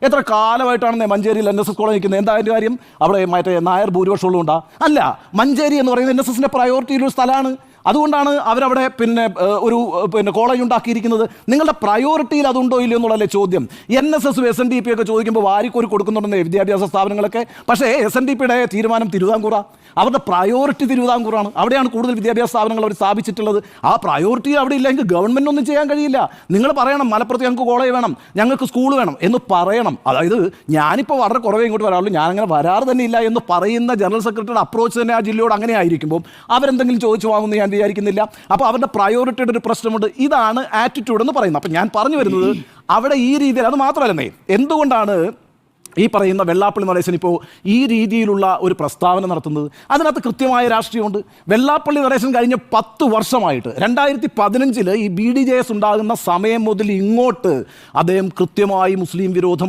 എത്ര കാലമായിട്ടാണെന്നേ മഞ്ചേരിയിൽ NSS college നിൽക്കുന്നത്. എന്താ അതിൻ്റെ കാര്യം? അവിടെ മറ്റേ നായർ ഭൂരിപക്ഷമുള്ളതുകൊണ്ടാ? അല്ല, മഞ്ചേരി എന്ന് പറയുന്നത് NSSൻ്റെ പ്രയോറിറ്റിയിലൊരു സ്ഥലമാണ്. അതുകൊണ്ടാണ് അവരവിടെ ഒരു കോളേജ് ഉണ്ടാക്കിയിരിക്കുന്നത്. നിങ്ങളുടെ പ്രയോറിറ്റിയിൽ അതുണ്ടോ ഇല്ലയോ എന്നുള്ളതല്ലേ ചോദ്യം. NSS SNDP ഒക്കെ ചോദിക്കുമ്പോൾ വാരിക്കോരി കൊടുക്കുന്നുണ്ടെന്നേ വിദ്യാഭ്യാസ സ്ഥാപനങ്ങളൊക്കെ. പക്ഷേ SNDPയുടെ തീരുമാനം തിരുവിതാംകൂറാണ്. അവരുടെ പ്രയോറിറ്റി തിരുവിതാംകൂറാണ്. അവിടെയാണ് കൂടുതൽ വിദ്യാഭ്യാസ സ്ഥാപനങ്ങൾ അവർ സ്ഥാപിച്ചിട്ടുള്ളത്. ആ പ്രയോറിറ്റി അവിടെ ഇല്ലെങ്കിൽ ഗവൺമെൻറ് ഒന്നും ചെയ്യാൻ കഴിയില്ല. നിങ്ങൾ പറയണം മലപ്പുറത്ത് ഞങ്ങൾക്ക് കോളേജ് വേണം, ഞങ്ങൾക്ക് സ്കൂൾ വേണം എന്ന് പറയണം. അതായത് ഞാനിപ്പോൾ വളരെ കുറവേ ഇങ്ങോട്ട് വരാറുള്ളൂ, ഞാനങ്ങനെ വരാറ് തന്നെ ഇല്ല എന്ന് പറയുന്ന ജനറൽ സെക്രട്ടറിയുടെ അപ്രോച്ച് തന്നെ ആ ജില്ലയോട് അങ്ങനെ ആയിരിക്കുമ്പോൾ അവരെന്തെങ്കിലും ചോദിച്ചു വാങ്ങുമെന്ന് ഞാൻ വിചാരിക്കുന്നില്ല. അപ്പോൾ അവരുടെ പ്രയോറിറ്റിയുടെ ഒരു പ്രശ്നമുണ്ട്. ഇതാണ് ആറ്റിറ്റ്യൂഡ് എന്ന് പറയുന്നത്. അപ്പം ഞാൻ പറഞ്ഞു വരുന്നത് അവിടെ ഈ രീതിയിൽ, അത് മാത്രമല്ലെന്നേ, എന്തുകൊണ്ടാണ് ഈ പറയുന്ന വെള്ളാപ്പള്ളി നടേശൻ ഇപ്പോൾ ഈ രീതിയിലുള്ള ഒരു പ്രസ്താവന നടത്തുന്നത്? അതിനകത്ത് കൃത്യമായ രാഷ്ട്രീയമുണ്ട്. വെള്ളാപ്പള്ളി നടേശൻ കഴിഞ്ഞ 10 വർഷമായിട്ട് 2015 ഈ BDJS ഉണ്ടാകുന്ന സമയം മുതൽ ഇങ്ങോട്ട് അദ്ദേഹം കൃത്യമായി മുസ്ലിം വിരോധം